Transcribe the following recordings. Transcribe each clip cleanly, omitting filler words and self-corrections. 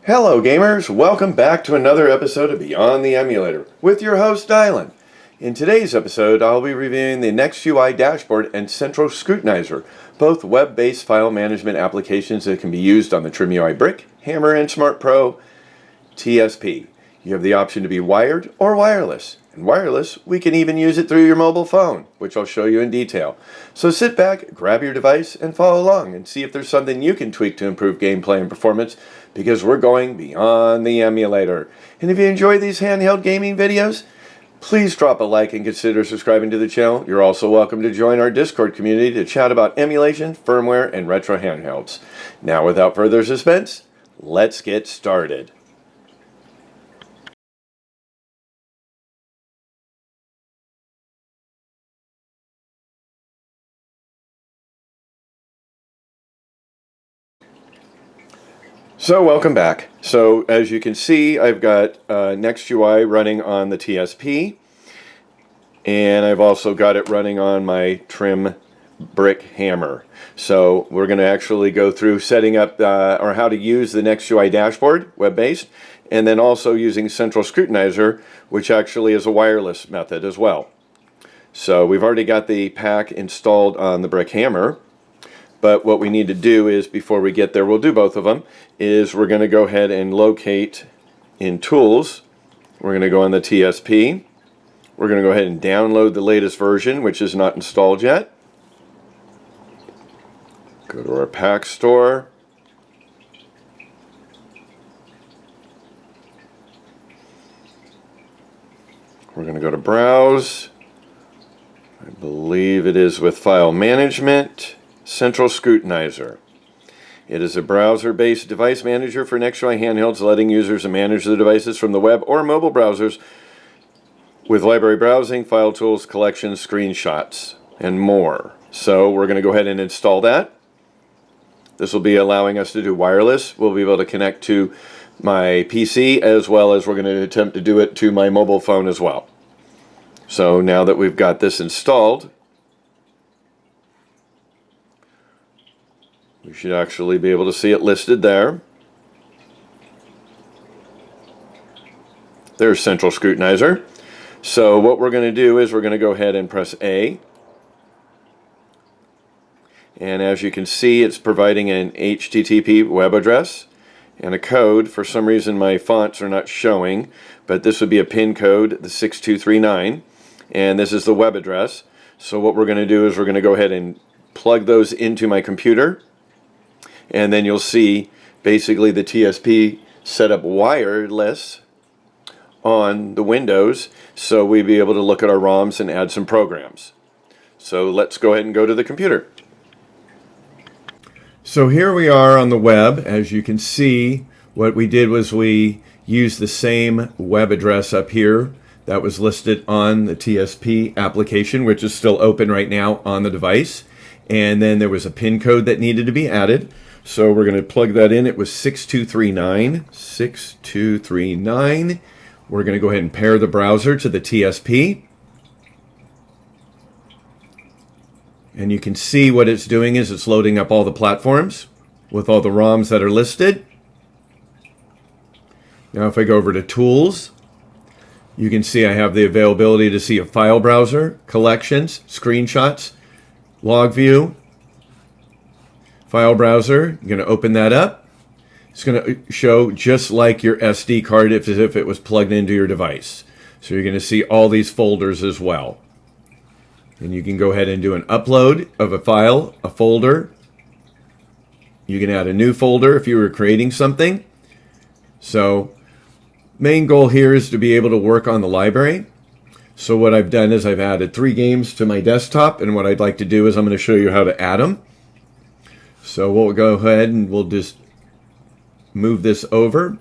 Hello gamers, welcome back to another episode of Beyond the Emulator with your host Dylan. In today's episode I'll be reviewing the NextUI dashboard and Central Scrutinizer, both web-based file management applications that can be used on the TrimUI Brick, Hammer, and Smart Pro TSP. You have the option to be wired or wireless. And wireless, we can even use it through your mobile phone, which I'll show you in detail. So sit back, grab your device, and follow along and see if there's something you can tweak to improve gameplay and performance, because we're going beyond the emulator. And if you enjoy these handheld gaming videos, please drop a like and consider subscribing to the channel. You're also welcome to join our Discord community to chat about emulation, firmware, and retro handhelds. Now, without further suspense, let's get started. So welcome back. So as you can see, I've got NextUI running on the TSP, and I've also got it running on my Trim Brick Hammer. So we're going to actually go through setting up or how to use the NextUI dashboard, web-based, and then also using Central Scrutinizer, which actually is a wireless method as well. So we've already got the pack installed on the Brick Hammer. But what we need to do is, before we get there, we'll do both of them, is we're going to go ahead and locate in Tools. We're going to go on the TSP. We're going to go ahead and download the latest version, which is not installed yet. Go to our pack store. We're going to go to Browse. I believe it is with File Management. Central Scrutinizer. It is a browser-based device manager for NextUI handhelds, letting users manage the devices from the web or mobile browsers with library browsing, file tools, collections, screenshots, and more. So we're going to go ahead and install that. This will be allowing us to do wireless. We'll be able to connect to my PC, as well as we're going to attempt to do it to my mobile phone as well. So now that we've got this installed, we should actually be able to see it listed there. There's Central Scrutinizer. So what we're going to do is we're going to go ahead and press A. And as you can see, it's providing an HTTP web address and a code. For some reason my fonts are not showing, but this would be a PIN code, the 6239. And this is the web address. So what we're going to do is we're going to go ahead and plug those into my computer. And then you'll see basically the TSP set up wireless on the Windows, so we'll be able to look at our ROMs and add some programs. So let's go ahead and go to the computer. So here we are on the web. As you can see, what we did was we used the same web address up here that was listed on the TSP application, which is still open right now on the device. And then there was a PIN code that needed to be added. So we're going to plug that in. It was 6239. 6239. We're going to go ahead and pair the browser to the TSP. And you can see what it's doing is it's loading up all the platforms with all the ROMs that are listed. Now if I go over to Tools, you can see I have the availability to see a file browser, collections, screenshots, log view, file browser. You're going to open that up. It's going to show just like your SD card as if it was plugged into your device. So you're going to see all these folders as well. And you can go ahead and do an upload of a file, a folder. You can add a new folder if you were creating something. So main goal here is to be able to work on the library. So what I've done is I've added 3 games to my desktop, and what I'd like to do is I'm going to show you how to add them. So we'll go ahead and we'll just move this over.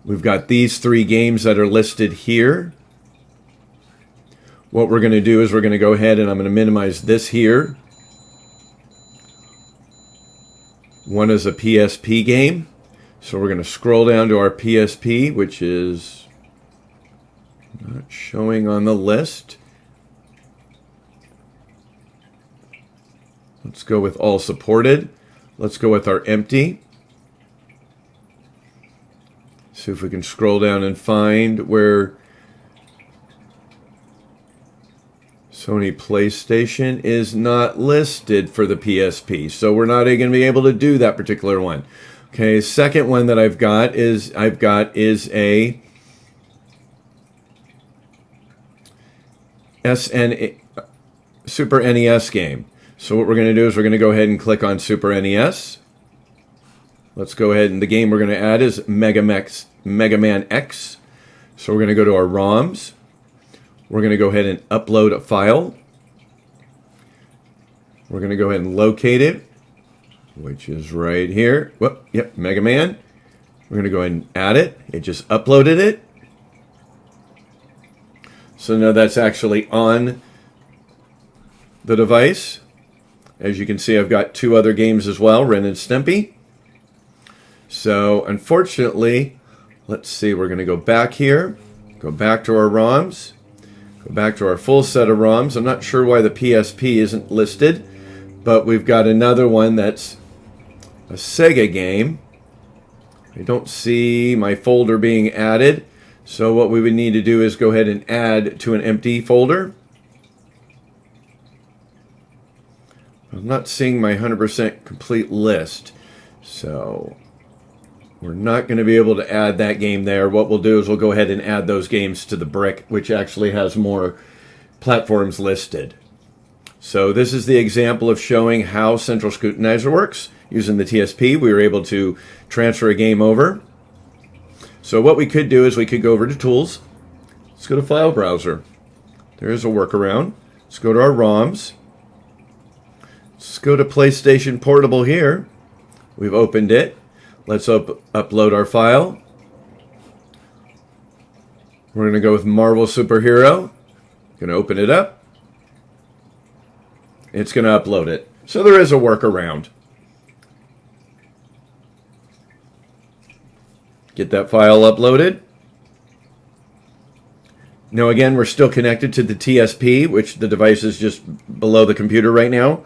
We've got these 3 games that are listed here. What we're going to do is we're going to go ahead and I'm going to minimize this here. One is a PSP game. So we're going to scroll down to our PSP, which is not showing on the list. Let's go with all supported. Let's go with our empty. See if we can scroll down and find where Sony PlayStation is not listed for the PSP. So we're not going to be able to do that particular one. Okay, second one that I've got is a Super NES game. So what we're going to do is we're going to go ahead and click on Super NES. Let's go ahead, and the game we're going to add is Mega Man X. So we're going to go to our ROMs. We're going to go ahead and upload a file. We're going to go ahead and locate it, which is right here. Whoop, yep, Mega Man. We're going to go ahead and add it. It just uploaded it. So now that's actually on the device. As you can see, I've got two other games as well, Ren and Stimpy. So unfortunately, let's see, we're going to go back here, go back to our ROMs, go back to our full set of ROMs. I'm not sure why the PSP isn't listed, but we've got another one that's a Sega game. I don't see my folder being added, so what we would need to do is go ahead and add to an empty folder. I'm not seeing my 100% complete list, so we're not going to be able to add that game there. What we'll do is we'll go ahead and add those games to the Brick, which actually has more platforms listed. So this is the example of showing how Central Scrutinizer works. Using the TSP, we were able to transfer a game over. So what we could do is we could go over to Tools. Let's go to File Browser. There is a workaround. Let's go to our ROMs. Let's go to PlayStation Portable here. We've opened it. Let's upload our file. We're going to go with Marvel Superhero. Going to open it up. It's going to upload it. So there is a workaround. Get that file uploaded. Now again, we're still connected to the TSP, which the device is just below the computer right now.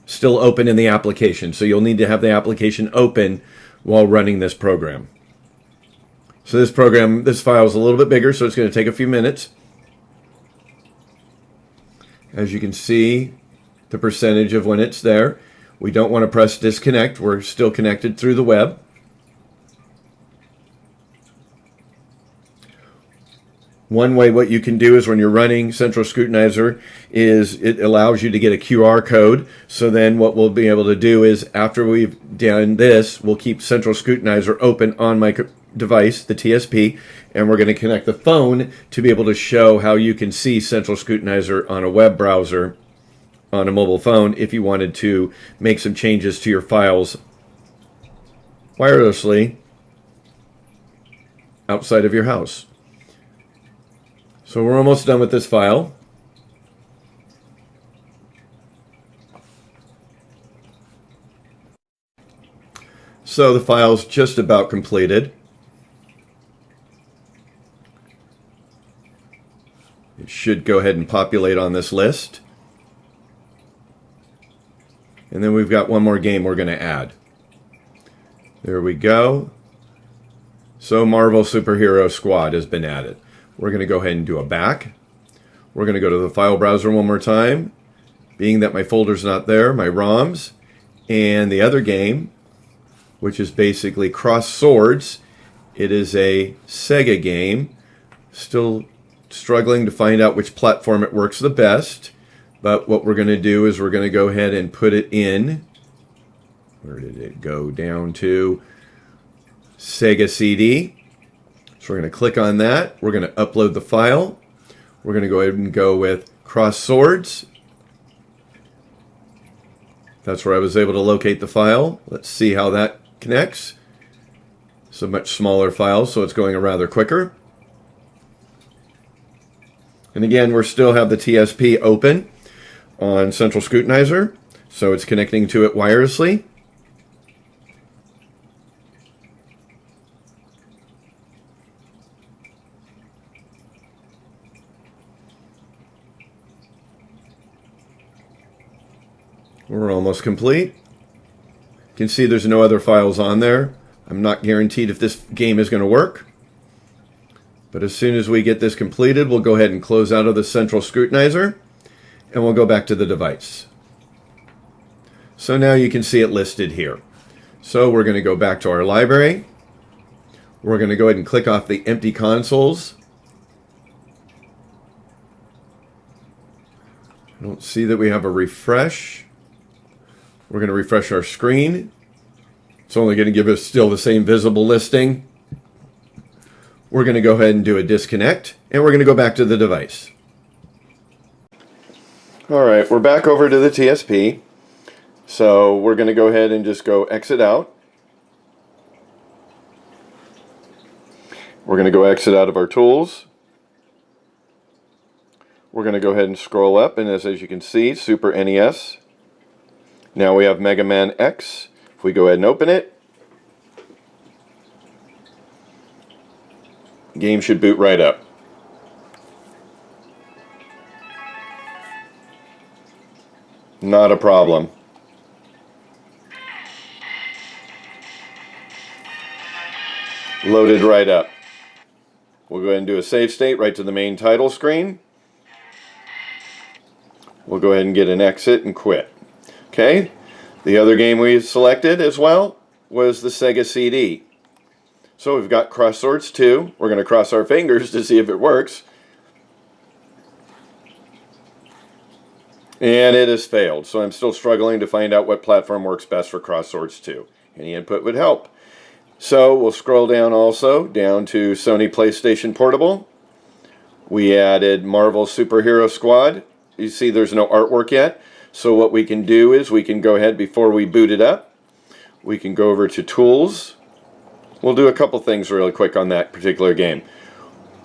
Still open in the application. So you'll need to have the application open while running this program. So this file is a little bit bigger, so it's going to take a few minutes. As you can see, the percentage of when it's there. We don't want to press disconnect. We're still connected through the web. One way what you can do is when you're running Central Scrutinizer is it allows you to get a QR code. So then what we'll be able to do is after we've done this, we'll keep Central Scrutinizer open on my device, the TSP, and we're going to connect the phone to be able to show how you can see Central Scrutinizer on a web browser on a mobile phone if you wanted to make some changes to your files wirelessly outside of your house. So we're almost done with this file. So the file's just about completed. It should go ahead and populate on this list. And then we've got one more game we're going to add. There we go. So Marvel Superhero Squad has been added. We're going to go ahead and do a back. We're going to go to the file browser one more time. Being that my folder's not there, my ROMs, and the other game, which is basically Cross Swords. It is a Sega game. Still struggling to find out which platform it works the best. But what we're going to do is we're going to go ahead and put it in. Where did it go down to? Sega CD. So we're going to click on that. We're going to upload the file. We're going to go ahead and go with Cross Swords. That's where I was able to locate the file. Let's see how that connects. It's a much smaller file, so it's going rather quicker. And again, we still have the TSP open on Central Scrutinizer, so it's connecting to it wirelessly. We're almost complete. You can see there's no other files on there. I'm not guaranteed if this game is going to work. But as soon as we get this completed, we'll go ahead and close out of the central scrutinizer, and we'll go back to the device. So now you can see it listed here. So we're going to go back to our library. We're going to go ahead and click off the empty consoles. I don't see that we have a refresh. We're going to refresh our screen. It's only going to give us still the same visible listing. We're going to go ahead and do a disconnect, and we're going to go back to the device. All right, we're back over to the TSP. So we're going to go ahead and just go exit out. We're going to go exit out of our tools. We're going to go ahead and scroll up, and as you can see, Super NES. Now we have Mega Man X. If we go ahead and open it, the game should boot right up. Not a problem. Loaded right up. We'll go ahead and do a save state right to the main title screen. We'll go ahead and get an exit and quit. Okay, the other game we selected as well was the Sega CD. So we've got Crosswords 2. We're going to cross our fingers to see if it works. And it has failed. So I'm still struggling to find out what platform works best for Crosswords 2. Any input would help. So we'll scroll down also, down to Sony PlayStation Portable. We added Marvel Superhero Squad. You see there's no artwork yet. So what we can do is we can go ahead before we boot it up. We can go over to Tools. We'll do a couple things really quick on that particular game.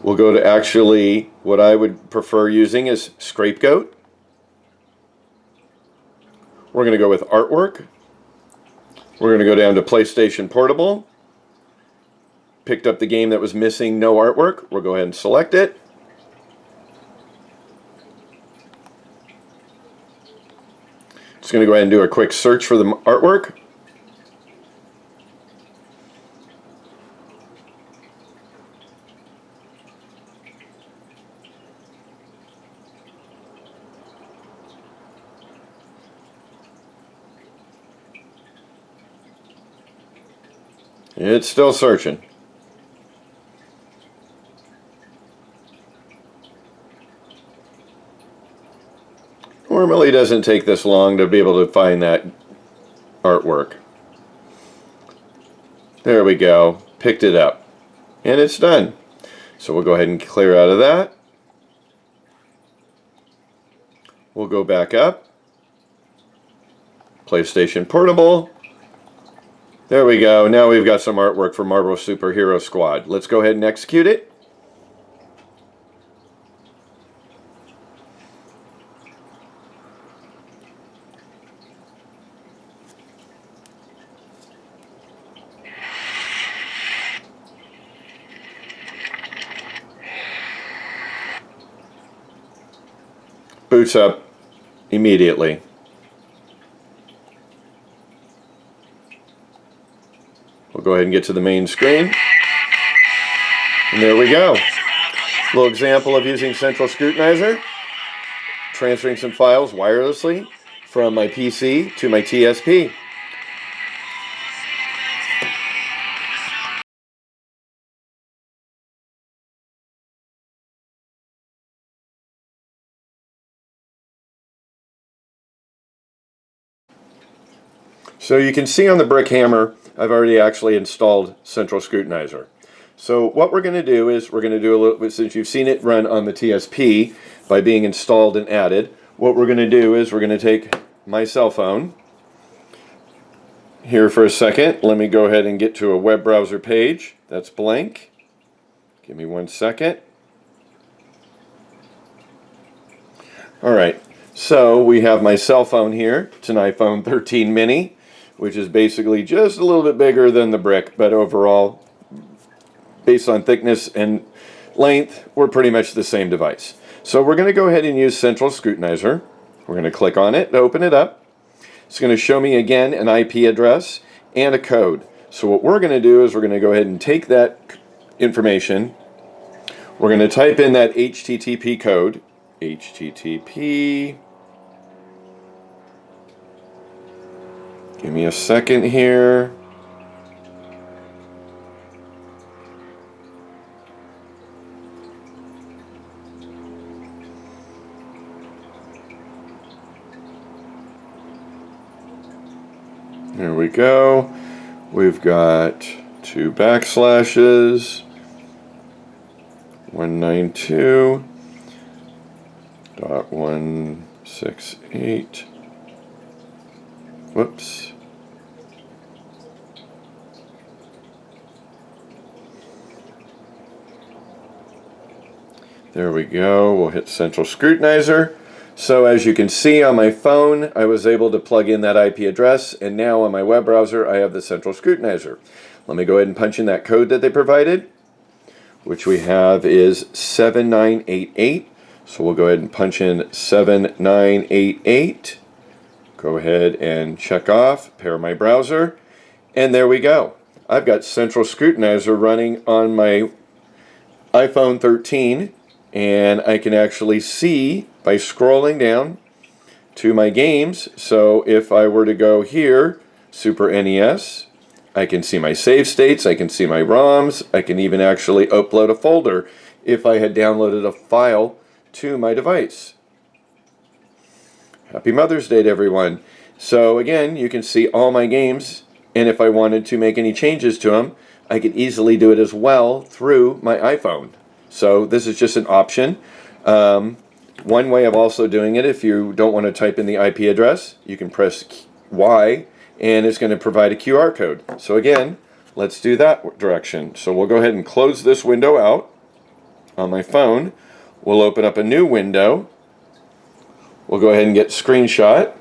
We'll go to actually what I would prefer using is Scapegoat. We're going to go with Artwork. We're going to go down to PlayStation Portable. Picked up the game that was missing no artwork. We'll go ahead and select it. Just going to go ahead and do a quick search for the artwork. It's still searching. Normally doesn't take this long to be able to find that artwork. There we go. Picked it up. And it's done. So we'll go ahead and clear out of that. We'll go back up. PlayStation Portable. There we go. Now we've got some artwork for Marvel Superhero Squad. Let's go ahead and execute it. Boots up immediately. We'll go ahead and get to the main screen. And there we go. A little example of using Central Scrutinizer. Transferring some files wirelessly from my PC to my TSP. So you can see on the brick hammer, I've already actually installed Central Scrutinizer. So what we're going to do is we're going to do a little bit, since you've seen it run on the TSP by being installed and added, what we're going to do is we're going to take my cell phone here for a second. Let me go ahead and get to a web browser page that's blank. Give me 1 second. All right, so we have my cell phone here. It's an iPhone 13 mini, which is basically just a little bit bigger than the brick, but overall, based on thickness and length, we're pretty much the same device. So we're going to go ahead and use Central Scrutinizer. We're going to click on it to open it up. It's going to show me again an IP address and a code. So what we're going to do is we're going to go ahead and take that information. We're going to type in that HTTP code. HTTP. Give me a second here. There we go. We've got 2 backslashes. 192.168. Whoops. There we go. We'll hit Central Scrutinizer. So as you can see on my phone, I was able to plug in that IP address, and now on my web browser, I have the Central Scrutinizer. Let me go ahead and punch in that code that they provided, which we have is 7988. So we'll go ahead and punch in 7988. Go ahead and check off, pair my browser, and there we go. I've got Central Scrutinizer running on my iPhone 13, and I can actually see by scrolling down to my games. So if I were to go here, Super NES, I can see my save states, I can see my ROMs, I can even actually upload a folder if I had downloaded a file to my device. Happy Mother's Day to everyone. So again, you can see all my games, and if I wanted to make any changes to them, I could easily do it as well through my iPhone. So this is just an option. One way of also doing it, if you don't want to type in the IP address, you can press Y, and it's going to provide a QR code. So again, let's do that direction. So we'll go ahead and close this window out on my phone. We'll open up a new window. We'll go ahead and get screenshot.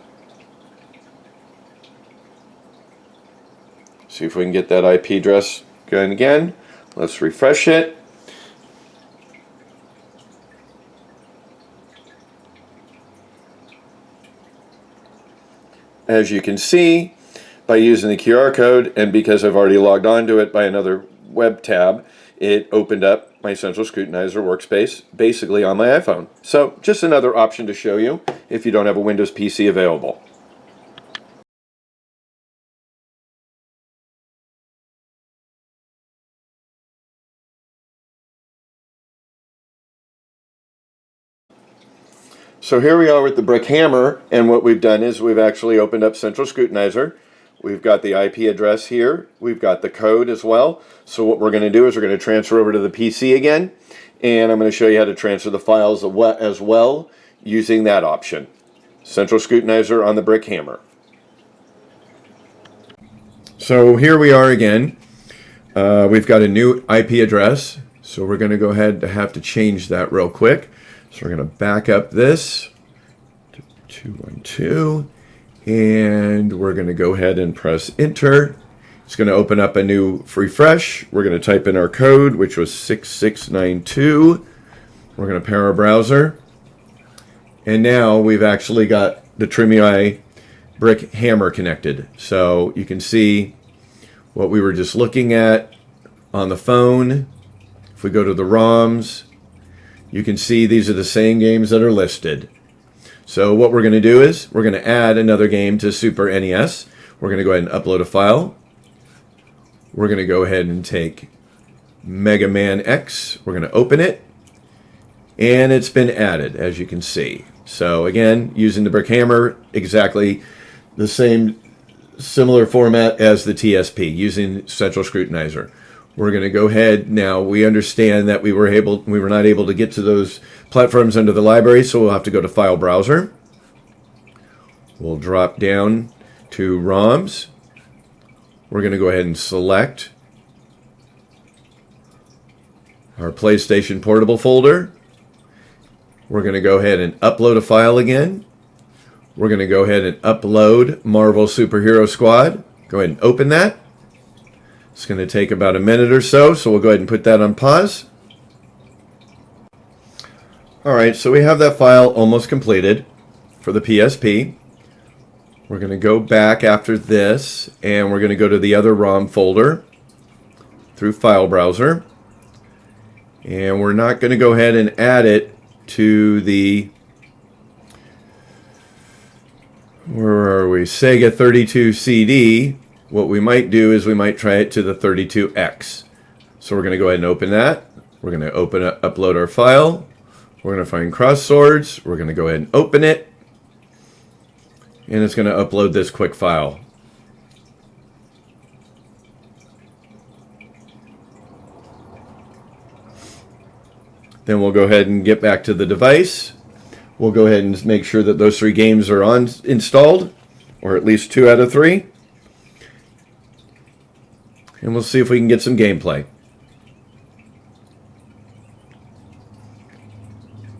See if we can get that IP address going again. Let's refresh it. As you can see, by using the QR code, and because I've already logged onto it by another web tab, it opened up my Central Scrutinizer workspace basically on my iPhone. So just another option to show you if you don't have a Windows PC available. So here we are with the Brick Hammer, and what we've done is we've actually opened up Central Scrutinizer. We've got the IP address here. We've got the code as well. So what we're going to do is we're going to transfer over to the PC again, and I'm going to show you how to transfer the files as well using that option. Central Scrutinizer on the Brick Hammer. So here we are again. We've got a new IP address, so we're going to go ahead and have to change that real quick. So we're going to back up this to 212, and we're going to go ahead and press enter. It's going to open up a new refresh. We're going to type in our code, which was 6692. We're going to pair our browser, and now we've actually got the TrimUI Brick Hammer connected. So you can see what we were just looking at on the phone. If we go to the ROMs, you can see these are the same games that are listed. So what we're going to do is we're going to add another game to Super NES. We're going to go ahead and upload a file. We're going to go ahead and take Mega Man X. We're going to open it, and it's been added, as you can see. So again, using the Brick Hammer, exactly the same similar format as the TSP, using Central Scrutinizer. We're going to go ahead now. We understand that we were not able to get to those platforms under the library, so we'll have to go to File Browser. We'll drop down to ROMs. We're going to go ahead and select our PlayStation Portable folder. We're going to go ahead and upload a file again. We're going to go ahead and upload Marvel Superhero Squad. Go ahead and open that. It's going to take about a minute or so, so we'll go ahead and put that on pause. Alright, so we have that file almost completed for the PSP. We're going to go back after this, and we're going to go to the other ROM folder through File Browser. And we're not going to go ahead and add it to the, where are we, Sega 32 CD. What we might do is we might try it to the 32X. So we're going to go ahead and open that. We're going to upload our file. We're going to find cross swords. We're going to go ahead and open it. And it's going to upload this quick file. Then we'll go ahead and get back to the device. We'll go ahead and make sure that those 3 games are installed, or at least 2 out of 3. And we'll see if we can get some gameplay.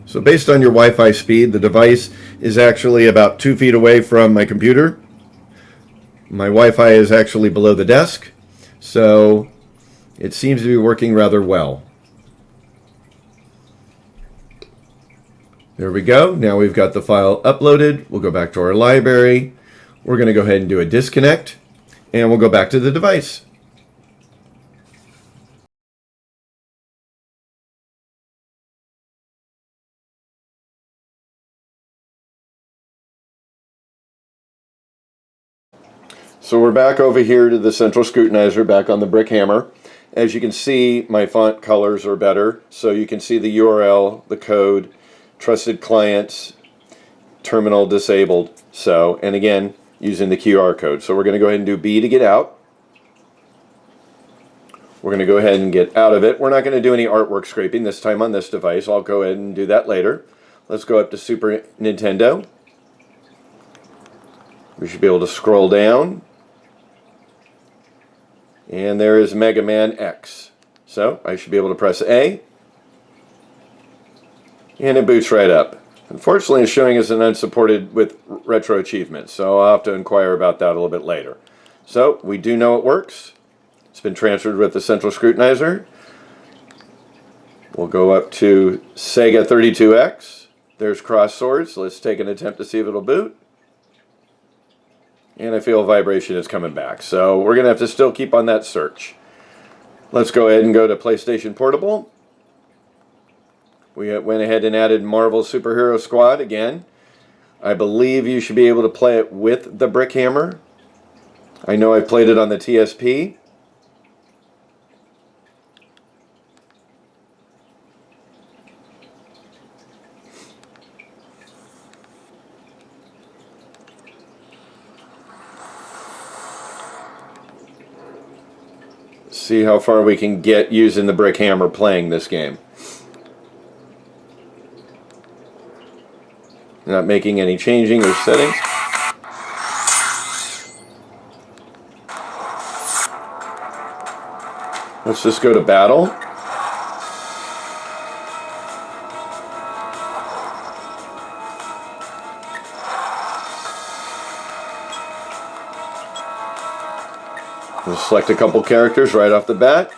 So based on your Wi-Fi speed, the device is actually about 2 feet away from my computer. My Wi-Fi is actually below the desk, so it seems to be working rather well. There we go. Now we've got the file uploaded. We'll go back to our library. We're going to go ahead and do a disconnect, and we'll go back to the device. So we're back over here to the central scrutinizer, back on the brick hammer. As you can see, my font colors are better, so you can see the URL, the code, trusted clients, terminal disabled. So, and again, using the QR code. So we're going to go ahead and do B to get out. We're going to go ahead and get out of it. We're not going to do any artwork scraping this time on this device. I'll go ahead and do that later. Let's go up to Super Nintendo. We should be able to scroll down. And there is Mega Man X. So I should be able to press A. And it boots right up. Unfortunately, it's showing us an unsupported with retro achievements, so I'll have to inquire about that a little bit later. So we do know it works. It's been transferred with the central scrutinizer. We'll go up to Sega 32X. There's cross swords. Let's take an attempt to see if it'll boot. And I feel vibration is coming back, so we're going to have to still keep on that search. Let's go ahead and go to PlayStation Portable. We went ahead and added Marvel Superhero Squad again. I believe you should be able to play it with the brick hammer. I know I've played it on the TSP. See how far we can get using the brick hammer playing this game. Not making any changing or settings. Let's just go to battle. We'll select a couple characters right off the bat.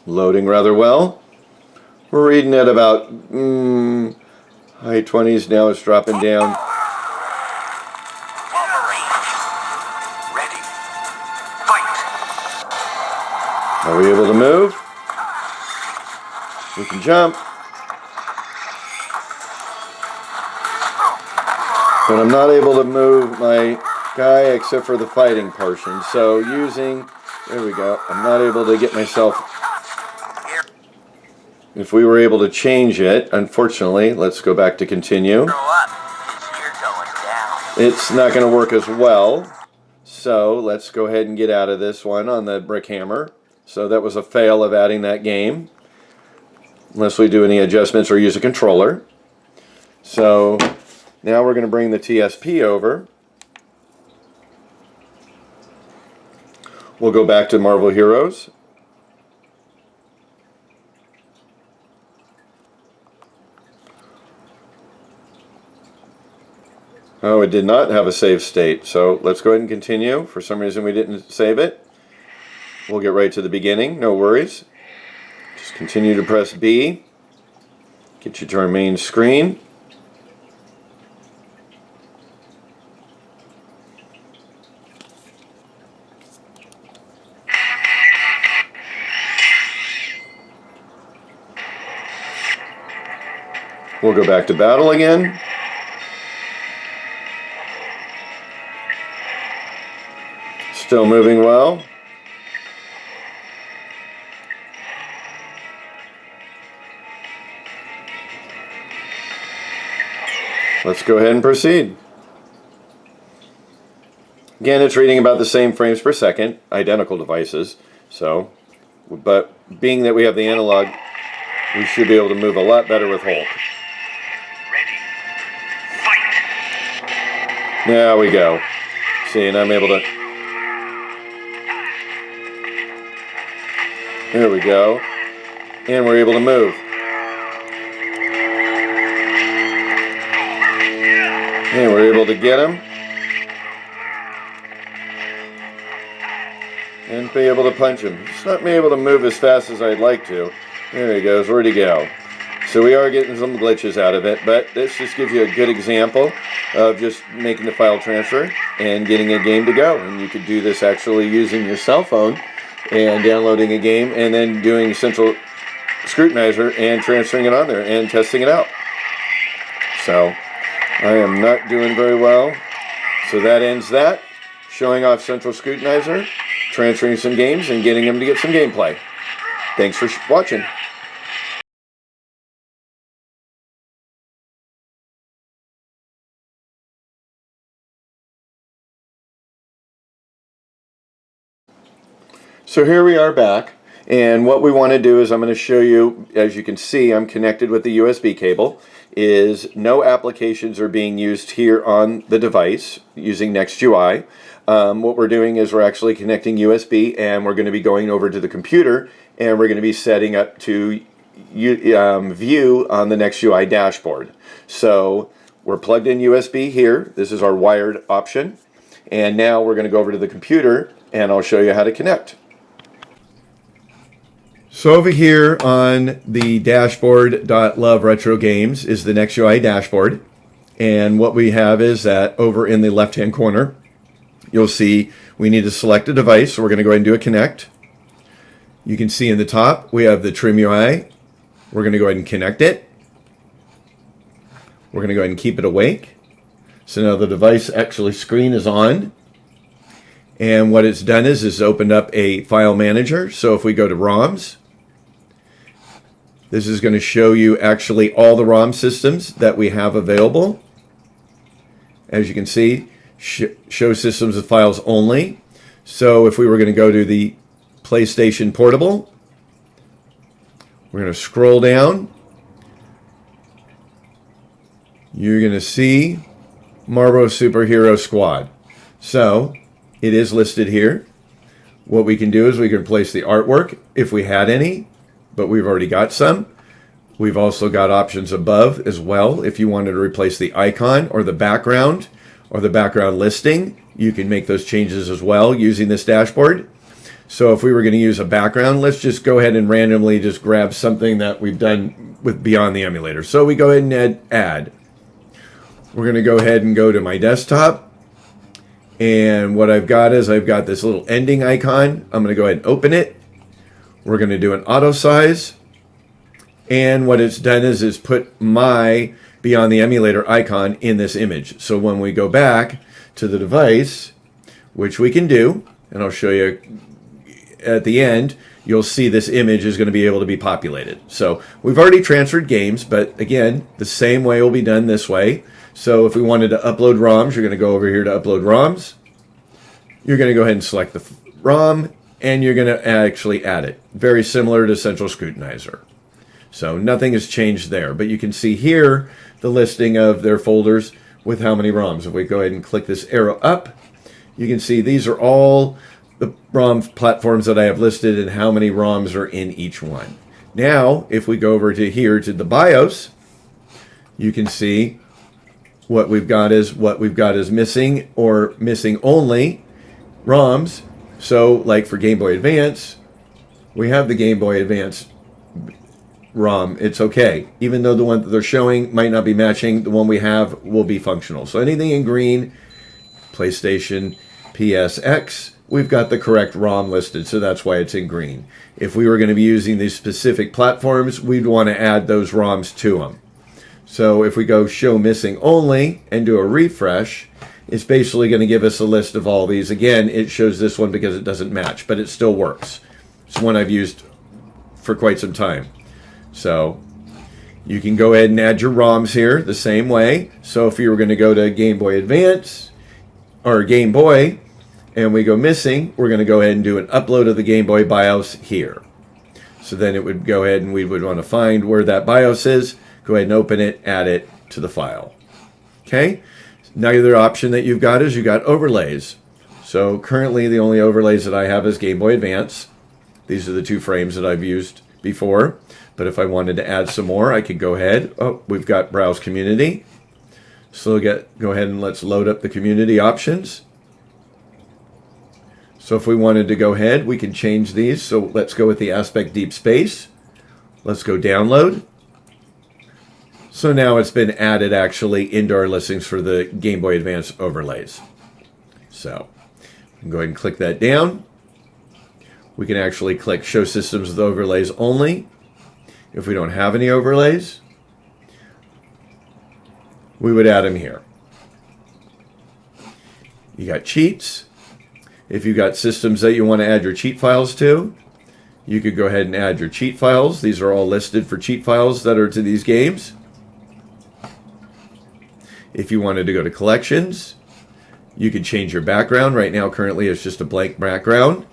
Loading rather well. We're reading at about high 20s. Now it's dropping down. Ready. Fight. Are we able to move? We can jump. But I'm not able to move my guy except for the fighting portion. So using, there we go, I'm not able to get myself. If we were able to change it, unfortunately, let's go back to continue. It's not going to work as well. So let's go ahead and get out of this one on the brick hammer. So that was a fail of adding that game. Unless we do any adjustments or use a controller. So now we're going to bring the TSP over. We'll go back to Marvel Heroes. Oh, it did not have a save state, so let's go ahead and continue. For some reason we didn't save it. We'll get right to the beginning, no worries. Just continue to press B. Get you to our main screen. We'll go back to battle again. Still moving well. Let's go ahead and proceed. Again, it's reading about the same frames per second, identical devices. So, but being that we have the analog, we should be able to move a lot better with hold. Ready. Fight. There we go. See, and I'm able to... There we go. And we're able to move. And we're able to get him. And be able to punch him. It's not me able to move as fast as I'd like to. There he goes. Where'd he go? So we are getting some glitches out of it, but this just gives you a good example of just making the file transfer and getting a game to go. And you could do this actually using your cell phone and downloading a game and then doing Central Scrutinizer and transferring it on there and testing it out. So I am not doing very well. So that ends that. Showing off Central Scrutinizer, transferring some games, and getting them to get some gameplay. Thanks for watching. So here we are back, and what we want to do is I'm going to show you, as you can see, I'm connected with the USB cable, is no applications are being used here on the device using NextUI. What we're doing is we're actually connecting USB, and we're going to be going over to the computer, and we're going to be setting up to view on the NextUI dashboard. So we're plugged in USB here. This is our wired option, and now we're going to go over to the computer, and I'll show you how to connect. So over here on the dashboard.love retro games is the NextUI dashboard, and what we have is that over in the left hand corner you'll see we need to select a device, so we're going to go ahead and do a connect. You can see in the top we have the TrimUI. We're going to go ahead and connect it. We're going to go ahead and keep it awake. So now the device actually screen is on, and what it's done is opened up a file manager. So if we go to ROMs, this is going to show you actually all the ROM systems that we have available. As you can see, show systems of files only. So if we were going to go to the PlayStation Portable, we're going to scroll down. You're going to see Marvel Superhero Squad. So it is listed here. What we can do is we can replace the artwork if we had any, but we've already got some. We've also got options above as well. If you wanted to replace the icon or the background listing, you can make those changes as well using this dashboard. So if we were going to use a background, let's just go ahead and randomly just grab something that we've done with Beyond the Emulator. So we go ahead and add. We're going to go ahead and go to my desktop. And what I've got is I've got this little ending icon. I'm going to go ahead and open it. We're going to do an auto size. And what it's done is put my Beyond the Emulator icon in this image. So when we go back to the device, which we can do, and I'll show you at the end, you'll see this image is going to be able to be populated. So we've already transferred games, but again, the same way will be done this way. So if we wanted to upload ROMs, you're going to go over here to upload ROMs. You're going to go ahead and select the ROM, and you're going to actually add it. Very similar to Central Scrutinizer. So nothing has changed there, but you can see here the listing of their folders with how many ROMs. If we go ahead and click this arrow up, you can see these are all the ROM platforms that I have listed and how many ROMs are in each one. Now, if we go over to here to the BIOS, you can see what we've got is missing or missing only ROMs. So like for Game Boy Advance, we have the Game Boy Advance ROM. It's okay. Even though the one that they're showing might not be matching, the one we have will be functional. So anything in green, PlayStation, PSX, we've got the correct ROM listed, so that's why it's in green. If we were going to be using these specific platforms, we'd want to add those ROMs to them. So if we go show missing only and do a refresh, it's basically going to give us a list of all these. Again, it shows this one because it doesn't match, but it still works. It's one I've used for quite some time. So you can go ahead and add your ROMs here the same way. So if you were going to go to Game Boy Advance or Game Boy and we go missing, we're going to go ahead and do an upload of the Game Boy BIOS here. So then it would go ahead and we would want to find where that BIOS is, go ahead and open it, add it to the file. Okay? Another option that you've got is you've got overlays. So currently the only overlays that I have is Game Boy Advance. These are the two frames that I've used before. But if I wanted to add some more, I could go ahead. Oh, we've got Browse Community. So go ahead and let's load up the community options. So if we wanted to go ahead, we can change these. So let's go with the Aspect Deep Space. Let's go download. So now it's been added actually into our listings for the Game Boy Advance overlays. So go ahead and click that down. We can actually click Show Systems with Overlays Only. If we don't have any overlays, we would add them here. You got cheats. If you've got systems that you want to add your cheat files to, you could go ahead and add your cheat files. These are all listed for cheat files that are to these games. If you wanted to go to collections, you could change your background. Right now, currently, it's just a blank background.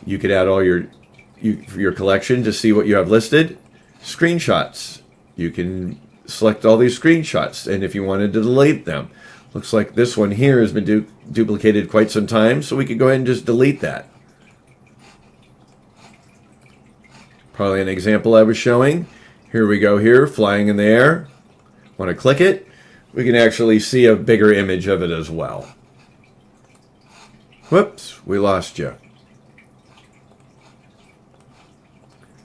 You could add all your collection to see what you have listed. Screenshots. You can select all these screenshots, and if you wanted to delete them. Looks like this one here has been duplicated quite some time, so we could go ahead and just delete that. Probably an example I was showing. Here we go here, flying in the air. Want to click it? We can actually see a bigger image of it as well. Whoops, we lost you.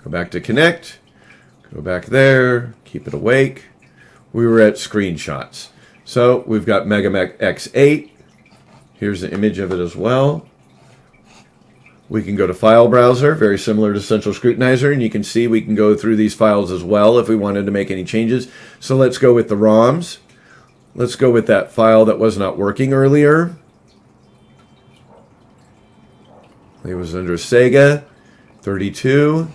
Go back to connect. Go back there. Keep it awake. We were at screenshots. So we've got Megamech X8. Here's an image of it as well. We can go to File Browser, very similar to Central Scrutinizer, and you can see we can go through these files as well if we wanted to make any changes. So let's go with the ROMs. Let's go with that file that was not working earlier. It was under Sega 32.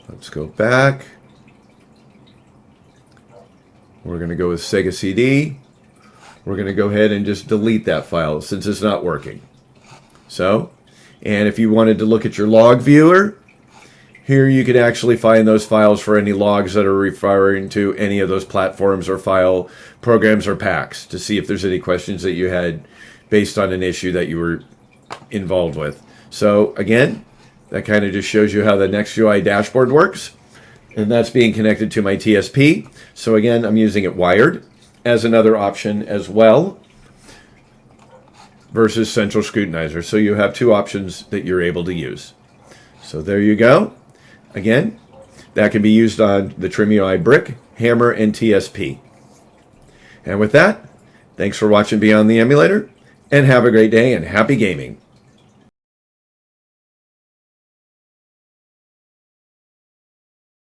Let's go back. We're going to go with Sega CD. We're going to go ahead and just delete that file since it's not working. So, and if you wanted to look at your log viewer, here you could actually find those files for any logs that are referring to any of those platforms or file programs or packs to see if there's any questions that you had based on an issue that you were involved with. So again, that kind of just shows you how the NextUI dashboard works. And that's being connected to my TSP. So again, I'm using it wired as another option as well versus Central Scrutinizer. So you have two options that you're able to use. So there you go. Again, that can be used on the TrimUI Brick, Hammer, and TSP. And with that, thanks for watching Beyond the Emulator, and have a great day and happy gaming.